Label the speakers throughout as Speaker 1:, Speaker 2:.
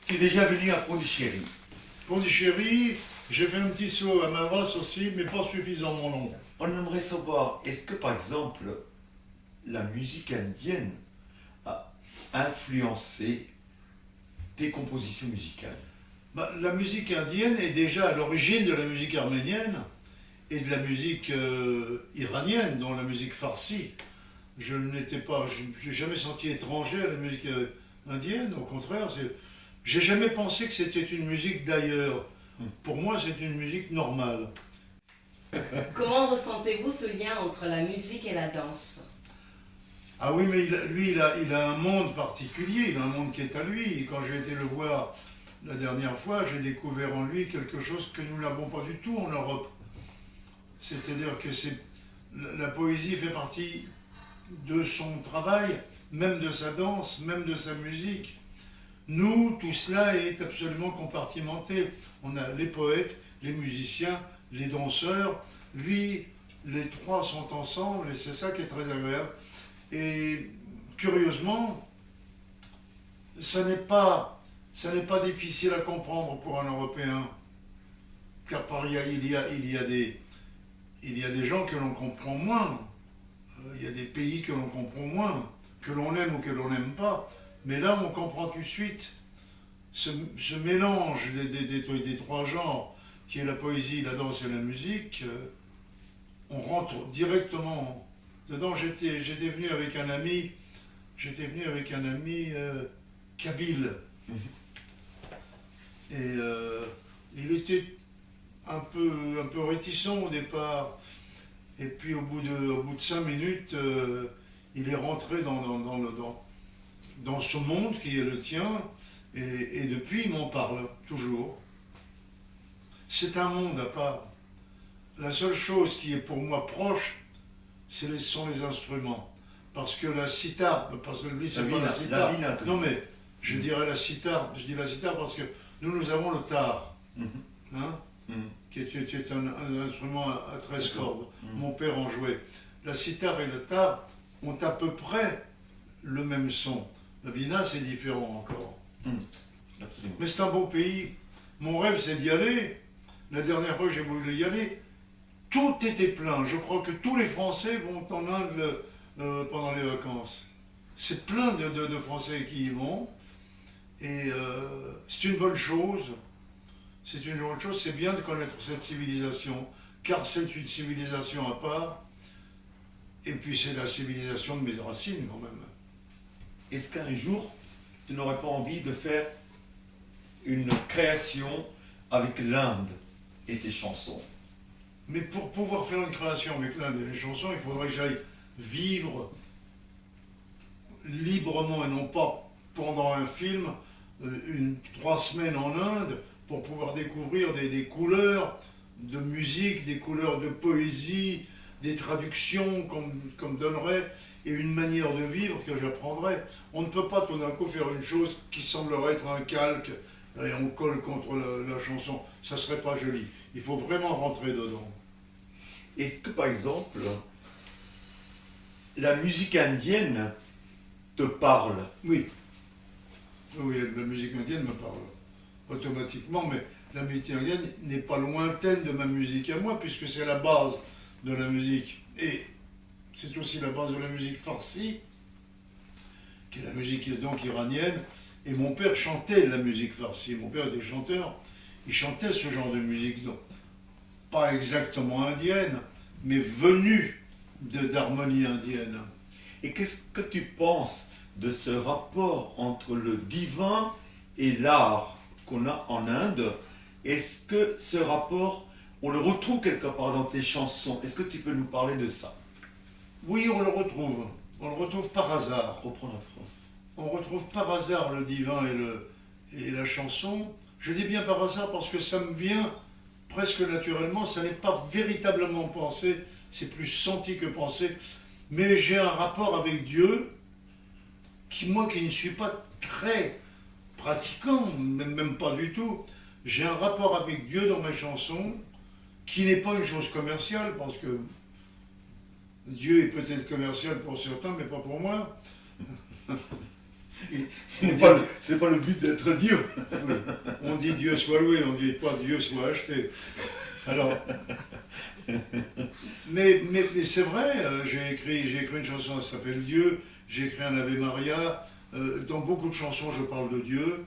Speaker 1: Tu es déjà venu à Pondichéry.
Speaker 2: Pondichéry, j'ai fait un petit saut à Madras aussi, mais pas suffisamment long.
Speaker 1: On aimerait savoir, est-ce que par exemple, la musique indienne a influencé tes compositions musicales?
Speaker 2: La musique indienne est déjà à l'origine de la musique arménienne et de la musique iranienne, dont la musique farsi. Je ne me suis jamais senti étranger à la musique indienne, au contraire, j'ai jamais pensé que c'était une musique d'ailleurs. Pour moi, c'est une musique normale.
Speaker 3: Comment ressentez-vous ce lien entre la musique et la danse?
Speaker 2: Ah oui, mais il a un monde particulier, il a un monde qui est à lui. Et quand j'ai été le voir la dernière fois, j'ai découvert en lui quelque chose que nous n'avons pas du tout en Europe. C'est-à-dire que la poésie fait partie de son travail, même de sa danse, même de sa musique. Nous, tout cela est absolument compartimenté. On a les poètes, les musiciens, les danseurs. Lui, les trois sont ensemble et c'est ça qui est très agréable. Et curieusement, ça n'est pas difficile à comprendre pour un Européen. Car il y a des gens que l'on comprend moins. Il y a des pays que l'on comprend moins, que l'on aime ou que l'on n'aime pas. Mais là, on comprend tout de suite ce mélange des trois genres, qui est la poésie, la danse et la musique. On rentre directement dedans. J'étais venu avec un ami kabyle. Et il était un peu réticent au départ. Et puis au bout de 5 minutes, il est rentré dans ce monde qui est le tien. Et depuis, il m'en parle, toujours. C'est un monde à part. La seule chose qui est pour moi proche, sont les instruments. Parce que la sitar, parce que lui, c'est pas la sitar. Non mais, je dirais la sitar, je dis la sitar parce que nous avons le tar, hein, qui est un instrument à 13 cordes. Mon père en jouait. La sitar et le tar ont à peu près le même son. La vina, c'est différent encore. Mais c'est un beau pays. Mon rêve, c'est d'y aller. La dernière fois que j'ai voulu y aller, tout était plein. Je crois que tous les Français vont en Inde pendant les vacances. C'est plein de Français qui y vont. Et c'est une bonne chose. C'est une bonne chose. C'est bien de connaître cette civilisation. Car c'est une civilisation à part. Et puis c'est la civilisation de mes racines quand même.
Speaker 1: Est-ce qu'un jour, tu n'aurais pas envie de faire une création avec l'Inde et tes chansons?
Speaker 2: Mais pour pouvoir faire une création avec l'Inde et les chansons, il faudrait que j'aille vivre librement et non pas pendant un film, 3 semaines en Inde, pour pouvoir découvrir des couleurs de musique, des couleurs de poésie, des traductions qu'on me donnerait et une manière de vivre que j'apprendrais. On ne peut pas tout d'un coup faire une chose qui semblerait être un calque et on colle contre la chanson. Ça serait pas joli. Il faut vraiment rentrer dedans.
Speaker 1: Est-ce que par exemple, la musique indienne te parle?
Speaker 2: Oui. Oui, la musique indienne me parle automatiquement, mais la musique indienne n'est pas lointaine de ma musique à moi, puisque c'est la base de la musique. Et c'est aussi la base de la musique farsi, qui est la musique donc iranienne. Et mon père chantait la musique farsi. Mon père était chanteur. Il chantait ce genre de musique, donc pas exactement indienne, mais venue d'harmonie indienne.
Speaker 1: Et qu'est-ce que tu penses de ce rapport entre le divin et l'art qu'on a en Inde? Est-ce que ce rapport, on le retrouve quelque part dans tes chansons? Est-ce que tu peux nous parler de ça?
Speaker 2: Oui, on le retrouve. On le retrouve par hasard.
Speaker 1: Reprends la phrase.
Speaker 2: On retrouve par hasard le divin et la chanson. Je dis bien par hasard parce que ça me vient presque naturellement. Ça n'est pas véritablement pensé, c'est plus senti que pensé. Mais j'ai un rapport avec Dieu moi qui ne suis pas très pratiquant, même pas du tout, j'ai un rapport avec Dieu dans mes chansons qui n'est pas une chose commerciale parce que Dieu est peut-être commercial pour certains mais pas pour moi.
Speaker 1: Ce n'est pas le but d'être Dieu.
Speaker 2: Oui. On dit Dieu soit loué, on dit pas Dieu soit acheté. Alors, mais c'est vrai, j'ai écrit une chanson qui s'appelle Dieu, j'ai écrit un Ave Maria, dans beaucoup de chansons je parle de Dieu.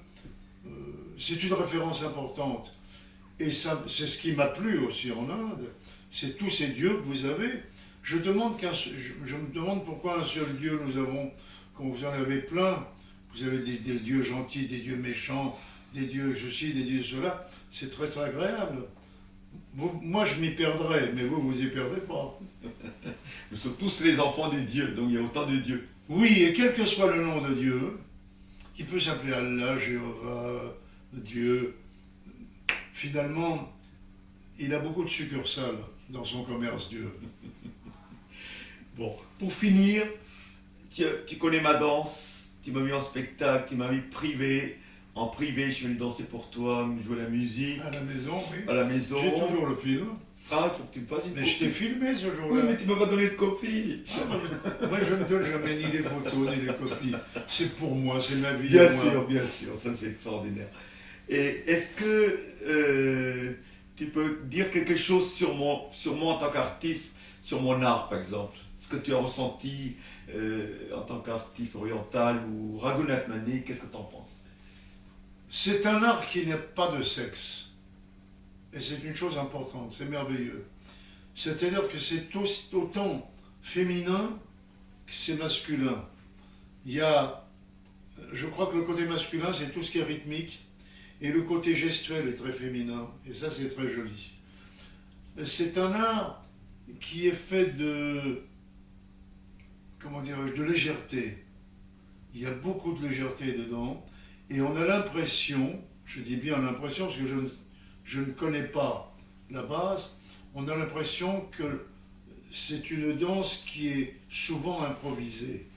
Speaker 2: C'est une référence importante. Et ça, c'est ce qui m'a plu aussi en Inde, c'est tous ces dieux que vous avez. Je me demande pourquoi un seul Dieu nous avons, quand vous en avez plein, vous avez des dieux gentils, des dieux méchants, des dieux ceci, des dieux cela, c'est très très agréable. Moi je m'y perdrais, mais vous y perdrez pas.
Speaker 1: Nous sommes tous les enfants des dieux, donc il y a autant de dieux.
Speaker 2: Oui, et quel que soit le nom de Dieu, qui peut s'appeler Allah, Jéhovah, Dieu, finalement, il a beaucoup de succursales dans son commerce Dieu.
Speaker 1: Bon, pour finir, tu connais ma danse, tu m'as mis en spectacle, tu m'as mis privé. En privé, je suis venu danser pour toi, jouer la musique.
Speaker 2: À la maison, oui.
Speaker 1: À la maison.
Speaker 2: J'ai toujours le film.
Speaker 1: Ah, il faut que tu me fasses une
Speaker 2: Mais
Speaker 1: copie.
Speaker 2: je t'ai filmé ce jour-là.
Speaker 1: Oui, mais tu m'as pas donné de copie.
Speaker 2: Moi, je ne donne jamais ni les photos, ni les copies. C'est pour moi, c'est ma vie.
Speaker 1: Bien
Speaker 2: à moi.
Speaker 1: sûr, ça c'est extraordinaire. Et est-ce que tu peux dire quelque chose sur moi en tant qu'artiste, sur mon art par exemple? Ce que tu as ressenti en tant qu'artiste oriental ou Raghunath Mani, qu'est-ce que tu en penses?
Speaker 2: C'est un art qui n'a pas de sexe. Et c'est une chose importante, c'est merveilleux. C'est-à-dire que c'est autant féminin que c'est masculin. Il y a, je crois que le côté masculin, c'est tout ce qui est rythmique, et le côté gestuel est très féminin, et ça c'est très joli. C'est un art qui est fait de, comment dirais-je, de légèreté. Il y a beaucoup de légèreté dedans, et on a l'impression, je dis bien l'impression parce que je ne connais pas la base, on a l'impression que c'est une danse qui est souvent improvisée.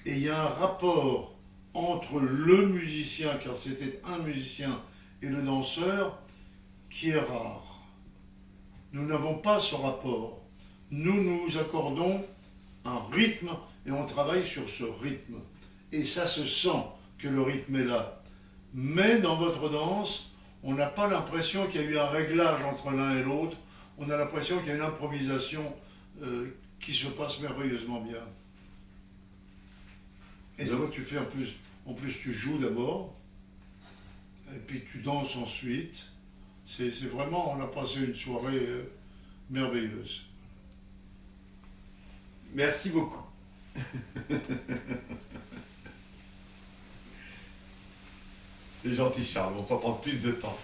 Speaker 2: Et il y a un rapport entre le musicien, car c'était un musicien, et le danseur, qui est rare. Nous n'avons pas ce rapport. Nous nous accordons un rythme et on travaille sur ce rythme. Et ça se sent que le rythme est là. Mais dans votre danse, on n'a pas l'impression qu'il y a eu un réglage entre l'un et l'autre. On a l'impression qu'il y a une improvisation qui se passe merveilleusement bien. Et toi, tu fais en plus tu joues d'abord, et puis tu danses ensuite. C'est vraiment, on a passé une soirée merveilleuse.
Speaker 1: Merci beaucoup. C'est gentil Charles, on va pas prendre plus de temps.